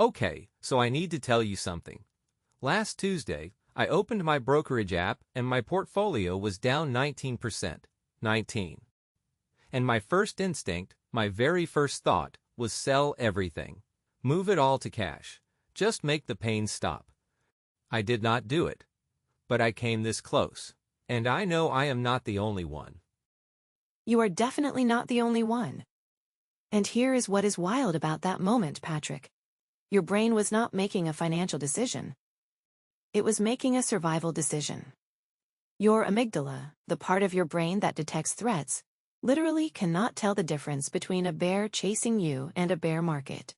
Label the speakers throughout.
Speaker 1: Okay, so I need to tell you something. Last Tuesday, I opened my brokerage app and my portfolio was down 19%. 19. And my first instinct, my very first thought, was sell everything. Move it all to cash. Just make the pain stop. I did not do it. But I came this close. And I know I am not the only one.
Speaker 2: You are definitely not the only one. And here is what is wild about that moment, Patrick. Your brain was not making a financial decision. It was making a survival decision. Your amygdala, the part of your brain that detects threats, literally cannot tell the difference between a bear chasing you and a bear market.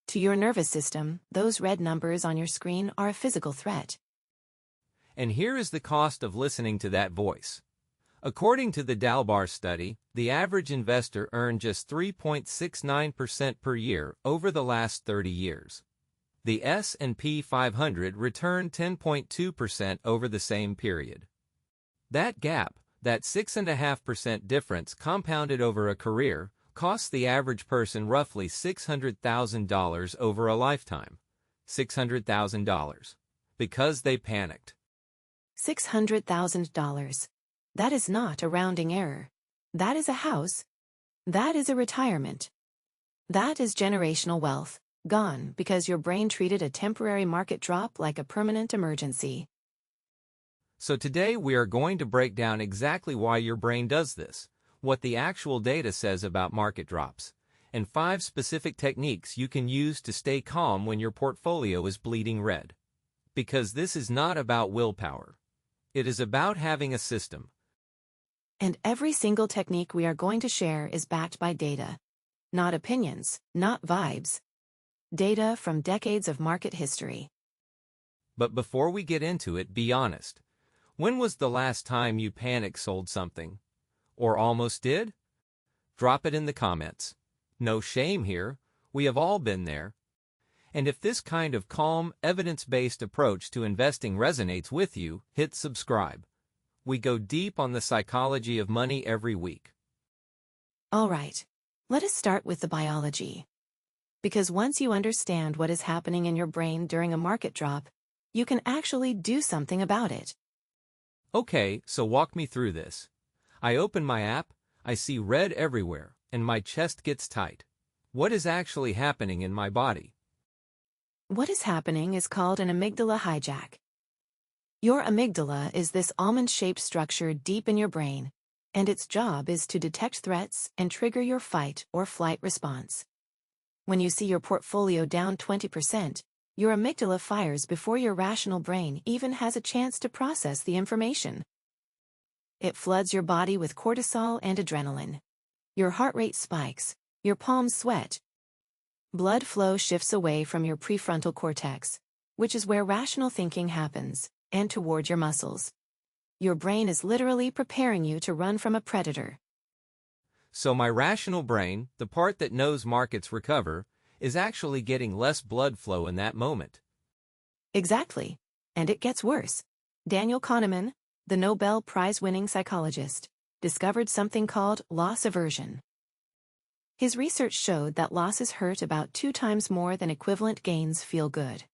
Speaker 2: To your nervous system, those red numbers on your screen are a physical threat.
Speaker 1: And here is the cost of listening to that voice. According to the Dalbar study, the average investor earned just 3.69% per year over the last 30 years. The S&P 500 returned 10.2% over the same period. That gap, that 6.5% difference compounded over a career, costs the average person roughly $600,000 over a lifetime. $600,000. Because they panicked.
Speaker 2: $600,000. That is not a rounding error. That is a house. That is a retirement. That is generational wealth, gone because your brain treated a temporary market drop like a permanent emergency.
Speaker 1: So today we are going to break down exactly why your brain does this, what the actual data says about market drops, and 5 specific techniques you can use to stay calm when your portfolio is bleeding red. Because this is not about willpower. It is about having a system.
Speaker 2: And every single technique we are going to share is backed by data. Not opinions, not vibes. Data from decades of market history.
Speaker 1: But before we get into it, be honest. When was the last time you panic sold something? Or almost did? Drop it in the comments. No shame here. We have all been there. And if this kind of calm, evidence-based approach to investing resonates with you, hit subscribe. We go deep on the psychology of money every week.
Speaker 2: All right, let us start with the biology. Because once you understand what is happening in your brain during a market drop, you can actually do something about it.
Speaker 1: Okay, so walk me through this. I open my app, I see red everywhere, and my chest gets tight. What is actually happening in my body?
Speaker 2: What is happening is called an amygdala hijack. Your amygdala is this almond-shaped structure deep in your brain, and its job is to detect threats and trigger your fight or flight response. When you see your portfolio down 20%, your amygdala fires before your rational brain even has a chance to process the information. It floods your body with cortisol and adrenaline. Your heart rate spikes, your palms sweat. Blood flow shifts away from your prefrontal cortex, which is where rational thinking happens, and toward your muscles. Your brain is literally preparing you to run from a predator.
Speaker 1: So my rational brain, the part that knows markets recover, is actually getting less blood flow in that moment.
Speaker 2: Exactly. And it gets worse. Daniel Kahneman, the Nobel Prize-winning psychologist, discovered something called loss aversion. His research showed that losses hurt about 2 times more than equivalent gains feel good.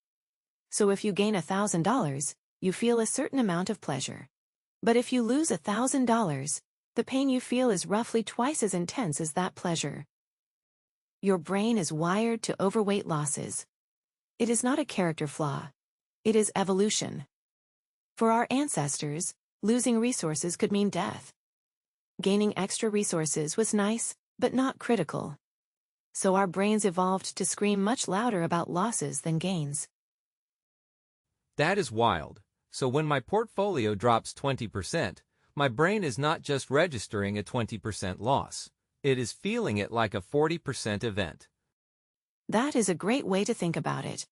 Speaker 2: So if you gain $1,000, you feel a certain amount of pleasure. But if you lose $1,000, the pain you feel is roughly twice as intense as that pleasure. Your brain is wired to overweight losses. It is not a character flaw. It is evolution. For our ancestors, losing resources could mean death. Gaining extra resources was nice, but not critical. So our brains evolved to scream much louder about losses than gains.
Speaker 1: That is wild. So when my portfolio drops 20%, my brain is not just registering a 20% loss. It is feeling it like a 40% event.
Speaker 2: That is a great way to think about it.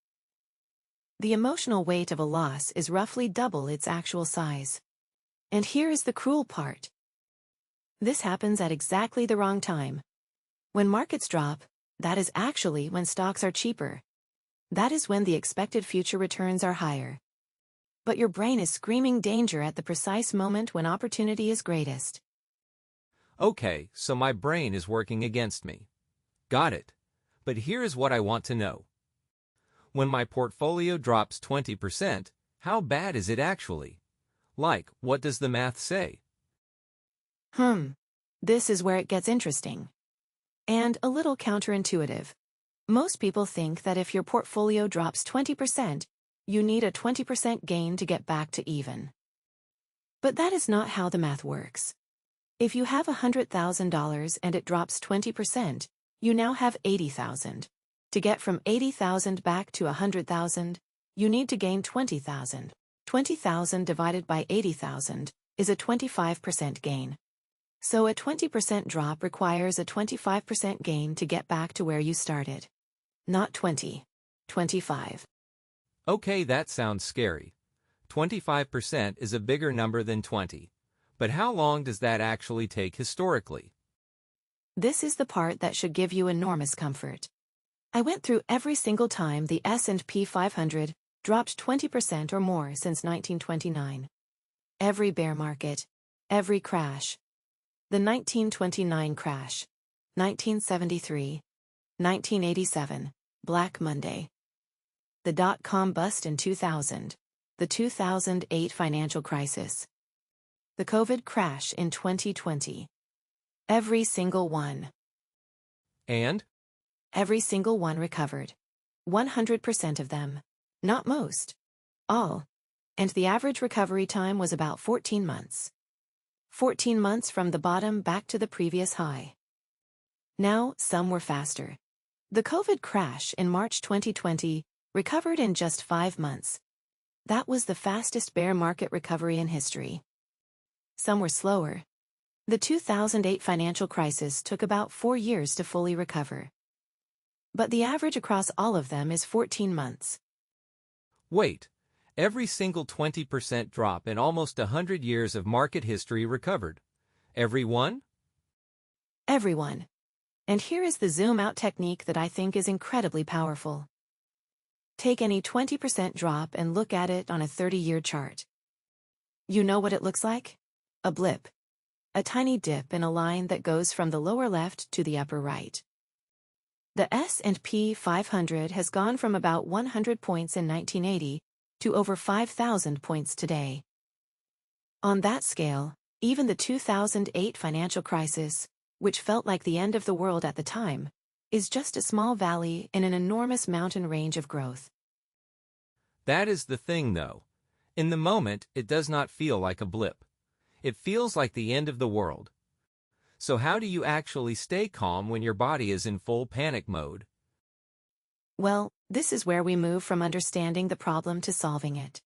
Speaker 2: The emotional weight of a loss is roughly double its actual size. And here is the cruel part. This happens at exactly the wrong time. When markets drop, that is actually when stocks are cheaper. That is when the expected future returns are higher. But your brain is screaming danger at the precise moment when opportunity is greatest.
Speaker 1: Okay, so my brain is working against me. Got it. But here is what I want to know. When my portfolio drops 20%, how bad is it actually? Like, what does the math say?
Speaker 2: This is where it gets interesting. And a little counterintuitive. Most people think that if your portfolio drops 20%, you need a 20% gain to get back to even. But that is not how the math works. If you have $100,000 and it drops 20%, you now have $80,000. To get from $80,000 back to $100,000, you need to gain $20,000. $20,000 divided by $80,000 is a 25% gain. So a 20% drop requires a 25% gain to get back to where you started. Not 20, 25.
Speaker 1: Okay, that sounds scary. 25% is a bigger number than 20. But how long does that actually take historically?
Speaker 2: This is the part that should give you enormous comfort. I went through every single time the S&P 500 dropped 20% or more since 1929. Every bear market, every crash. The 1929 crash, 1973, 1987, Black Monday. The dot-com bust in 2000, the 2008 financial crisis. The COVID crash in 2020. Every single one.
Speaker 1: And?
Speaker 2: Every single one recovered. 100% of them. Not most. All. And the average recovery time was about 14 months. 14 months from the bottom back to the previous high. Now, some were faster. The COVID crash in March 2020 recovered in just 5 months. That was the fastest bear market recovery in history. Some were slower. The 2008 financial crisis took about 4 years to fully recover. But the average across all of them is 14 months.
Speaker 1: Wait, every single 20% drop in almost 100 years of market history recovered. Every one?
Speaker 2: Everyone. And here is the zoom-out technique that I think is incredibly powerful. Take any 20% drop and look at it on a 30-year chart. You know what it looks like? A blip. A tiny dip in a line that goes from the lower left to the upper right. The S&P 500 has gone from about 100 points in 1980 to over 5,000 points today. On that scale, even the 2008 financial crisis, which felt like the end of the world at the time, is just a small valley in an enormous mountain range of growth.
Speaker 1: That is the thing, though. In the moment, it does not feel like a blip. It feels like the end of the world. So how do you actually stay calm when your body is in full panic mode?
Speaker 2: Well, this is where we move from understanding the problem to solving it.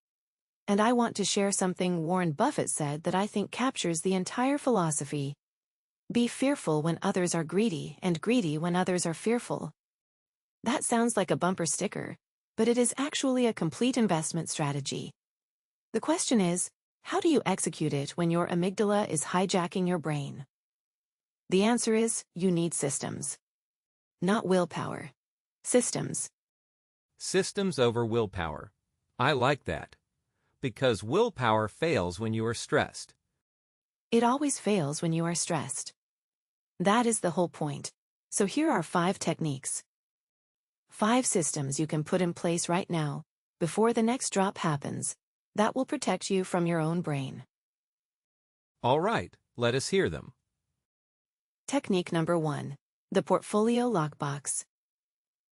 Speaker 2: And I want to share something Warren Buffett said that I think captures the entire philosophy. Be fearful when others are greedy and greedy when others are fearful. That sounds like a bumper sticker, but it is actually a complete investment strategy. The question is, how do you execute it when your amygdala is hijacking your brain? The answer is, you need systems. Not willpower. Systems.
Speaker 1: Systems over willpower. I like that. Because willpower fails when you are stressed.
Speaker 2: It always fails when you are stressed. That is the whole point. So here are 5 techniques. 5 systems you can put in place right now, before the next drop happens, that will protect you from your own brain.
Speaker 1: All right, let us hear them.
Speaker 2: Technique number 1. The Portfolio Lockbox.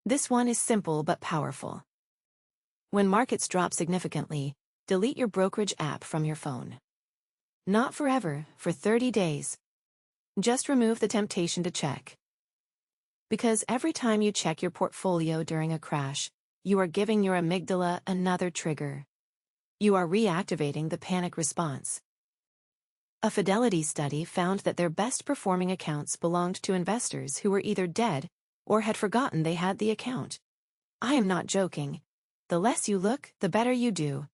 Speaker 2: This one is simple but powerful. When markets drop significantly, delete your brokerage app from your phone. Not forever, for 30 days. Just remove the temptation to check. Because every time you check your portfolio during a crash, you are giving your amygdala another trigger. You are reactivating the panic response. A Fidelity study found that their best-performing accounts belonged to investors who were either dead or had forgotten they had the account. I am not joking. The less you look, the better you do.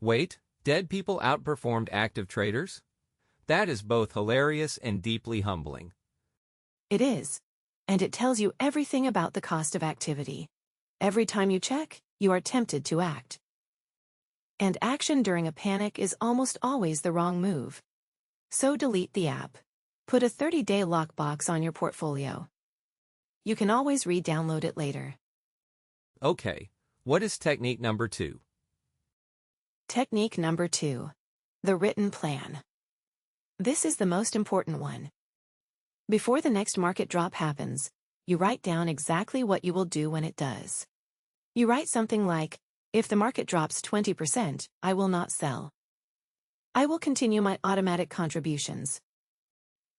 Speaker 1: Wait, dead people outperformed active traders? That is both hilarious and deeply humbling.
Speaker 2: It is. And it tells you everything about the cost of activity. Every time you check, you are tempted to act. And action during a panic is almost always the wrong move. So delete the app. Put a 30-day lockbox on your portfolio. You can always re-download it later.
Speaker 1: Okay, What is technique number 2?
Speaker 2: Technique number 2. The written plan. This is the most important one. Before the next market drop happens, you write down exactly what you will do when it does. You write something like, if the market drops 20%, I will not sell. I will continue my automatic contributions.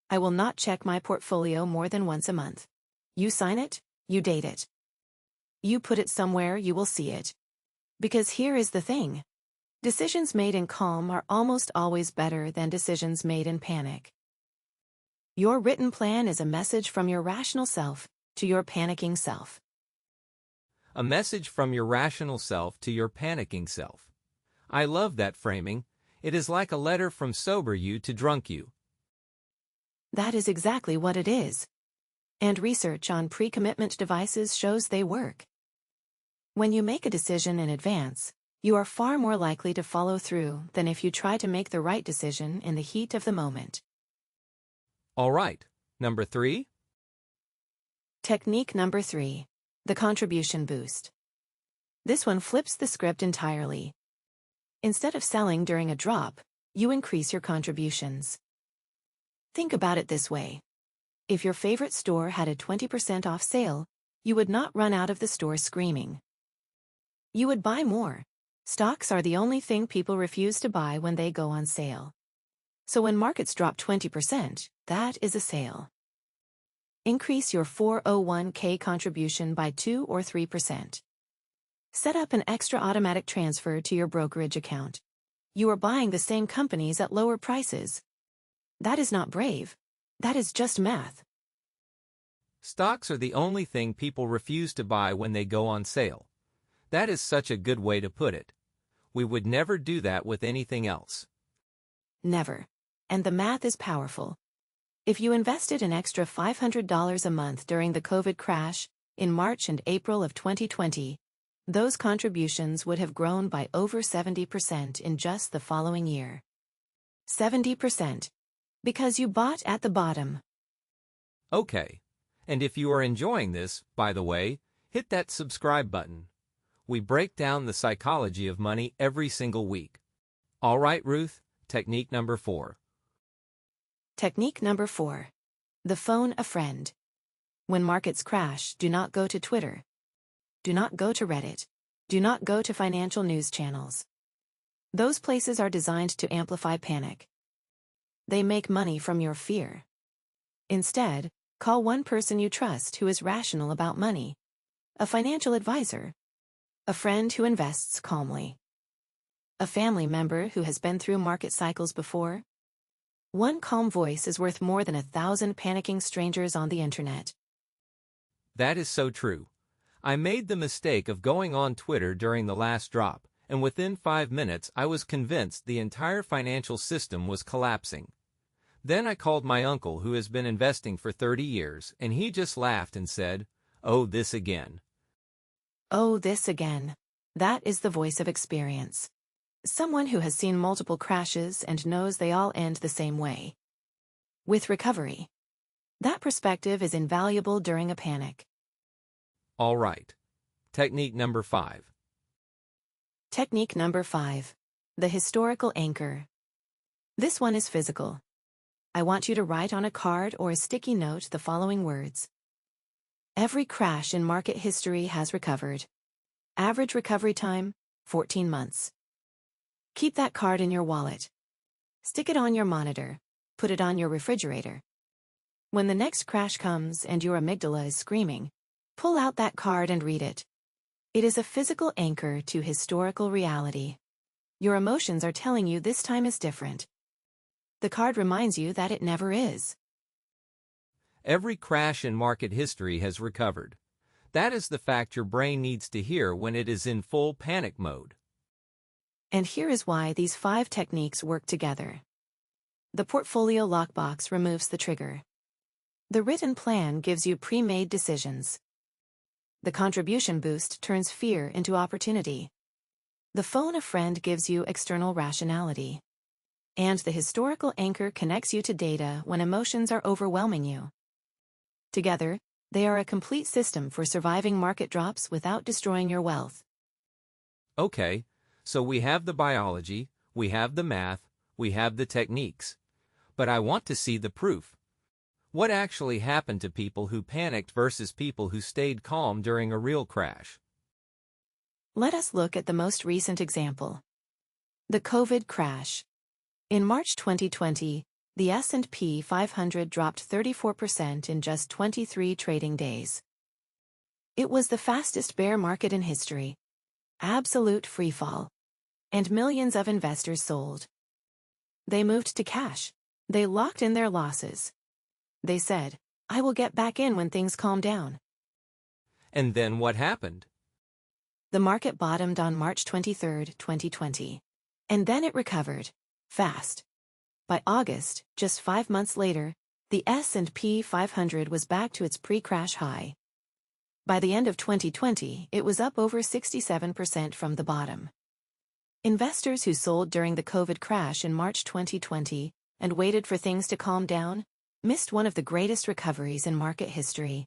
Speaker 2: I will not check my portfolio more than once a month. You sign it, you date it. You put it somewhere you will see it. Because here is the thing. Decisions made in calm are almost always better than decisions made in panic. Your written plan is a message from your rational self to your panicking self.
Speaker 1: A message from your rational self to your panicking self. I love that framing. It is like a letter from sober you to drunk you.
Speaker 2: That is exactly what it is. And research on pre-commitment devices shows they work. When you make a decision in advance, you are far more likely to follow through than if you try to make the right decision in the heat of the moment.
Speaker 1: All right, number 3?
Speaker 2: Technique number 3. The contribution boost. This one flips the script entirely. Instead of selling during a drop, you increase your contributions. Think about it this way. If your favorite store had a 20% off sale, you would not run out of the store screaming. You would buy more. Stocks are the only thing people refuse to buy when they go on sale. So when markets drop 20%, that is a sale. Increase your 401k contribution by 2 or 3%. Set up an extra automatic transfer to your brokerage account. You are buying the same companies at lower prices. That is not brave. That is just math.
Speaker 1: Stocks are the only thing people refuse to buy when they go on sale. That is such a good way to put it. We would never do that with anything else.
Speaker 2: Never. And the math is powerful. If you invested an extra $500 a month during the COVID crash, in March and April of 2020, those contributions would have grown by over 70% in just the following year. 70%. Because you bought at the bottom.
Speaker 1: Okay. And if you are enjoying this, by the way, hit that subscribe button. We break down the psychology of money every single week. All right, Ruth, technique number 4.
Speaker 2: Technique number 4. The phone a friend. When markets crash, do not go to Twitter. Do not go to Reddit. Do not go to financial news channels. Those places are designed to amplify panic. They make money from your fear. Instead, call one person you trust who is rational about money. A financial advisor. A friend who invests calmly. A family member who has been through market cycles before. One calm voice is worth more than 1,000 panicking strangers on the internet.
Speaker 1: That is so true. I made the mistake of going on Twitter during the last drop, and within 5 minutes I was convinced the entire financial system was collapsing. Then I called my uncle who has been investing for 30 years, and he just laughed and said, "Oh, this again."
Speaker 2: Oh, this again. That is the voice of experience. Someone who has seen multiple crashes and knows they all end the same way. With recovery. That perspective is invaluable during a panic.
Speaker 1: All right. Technique number 5.
Speaker 2: Technique number 5. The historical anchor. This one is physical. I want you to write on a card or a sticky note the following words. Every crash in market history has recovered. Average recovery time, 14 months. Keep that card in your wallet. Stick it on your monitor. Put it on your refrigerator. When the next crash comes and your amygdala is screaming, pull out that card and read it. It is a physical anchor to historical reality. Your emotions are telling you this time is different. The card reminds you that it never is.
Speaker 1: Every crash in market history has recovered. That is the fact your brain needs to hear when it is in full panic mode.
Speaker 2: And here is why these 5 techniques work together. The Portfolio Lockbox removes the trigger. The written plan gives you pre-made decisions. The contribution boost turns fear into opportunity. The phone a friend gives you external rationality. And the historical anchor connects you to data when emotions are overwhelming you. Together, they are a complete system for surviving market drops without destroying your wealth.
Speaker 1: Okay, so we have the biology, we have the math, we have the techniques. But I want to see the proof. What actually happened to people who panicked versus people who stayed calm during a real crash?
Speaker 2: Let us look at the most recent example. The COVID crash. In March 2020, the S&P 500 dropped 34% in just 23 trading days. It was the fastest bear market in history. Absolute freefall. And millions of investors sold. They moved to cash. They locked in their losses. They said, "I will get back in when things calm down."
Speaker 1: And then what happened?
Speaker 2: The market bottomed on March 23, 2020. And then it recovered. Fast. By August, just 5 months later, the S&P 500 was back to its pre-crash high. By the end of 2020, it was up over 67% from the bottom. Investors who sold during the COVID crash in March 2020 and waited for things to calm down missed one of the greatest recoveries in market history.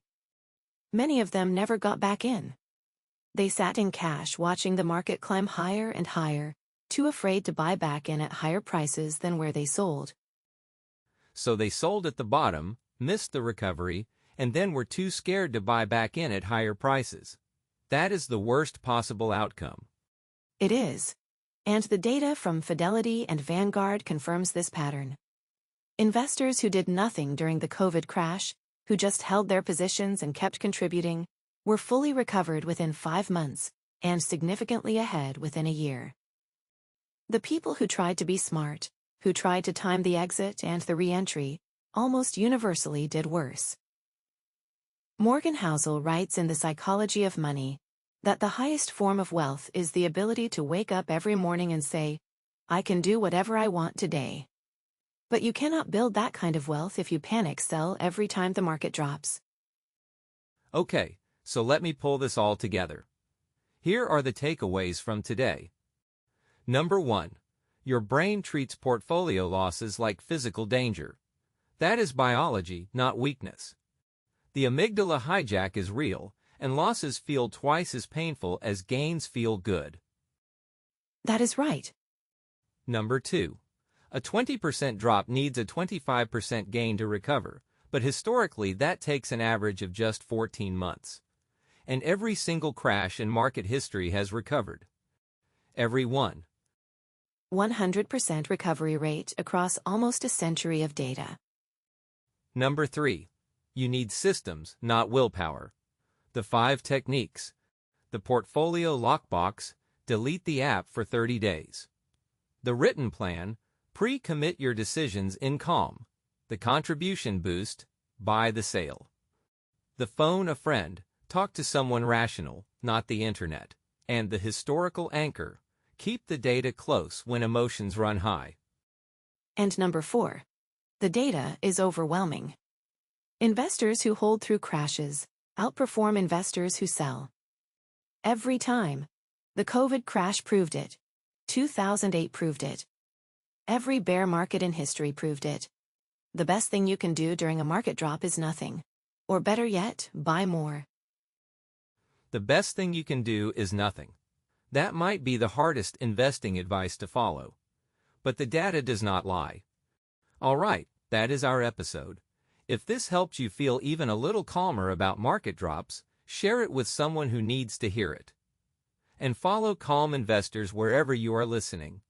Speaker 2: Many of them never got back in. They sat in cash watching the market climb higher and higher, too afraid to buy back in at higher prices than where they sold.
Speaker 1: So they sold at the bottom, missed the recovery, and then were too scared to buy back in at higher prices. That is the worst possible outcome.
Speaker 2: It is. And the data from Fidelity and Vanguard confirms this pattern. Investors who did nothing during the COVID crash, who just held their positions and kept contributing, were fully recovered within 5 months and significantly ahead within a year. The people who tried to be smart, who tried to time the exit and the re-entry, almost universally did worse. Morgan Housel writes in The Psychology of Money that the highest form of wealth is the ability to wake up every morning and say, "I can do whatever I want today." But you cannot build that kind of wealth if you panic sell every time the market drops.
Speaker 1: Okay, so let me pull this all together. Here are the takeaways from today. Number 1. Your brain treats portfolio losses like physical danger. That is biology, not weakness. The amygdala hijack is real, and losses feel twice as painful as gains feel good.
Speaker 2: That is right.
Speaker 1: Number 2. A 20% drop needs a 25% gain to recover, but historically that takes an average of just 14 months. And every single crash in market history has recovered. Every one.
Speaker 2: 100% recovery rate across almost a century of data.
Speaker 1: Number 3. You need systems, not willpower. The 5 techniques. The Portfolio Lockbox, delete the app for 30 days. The written plan, pre-commit your decisions in calm. The contribution boost, buy the sale. The phone a friend, talk to someone rational, not the internet. And the historical anchor, keep the data close when emotions run high.
Speaker 2: And number 4. The data is overwhelming. Investors who hold through crashes outperform investors who sell. Every time. The COVID crash proved it. 2008 proved it. Every bear market in history proved it. The best thing you can do during a market drop is nothing. Or better yet, buy more.
Speaker 1: The best thing you can do is nothing. That might be the hardest investing advice to follow. But the data does not lie. All right, that is our episode. If this helped you feel even a little calmer about market drops, share it with someone who needs to hear it. And follow Calm Investors wherever you are listening.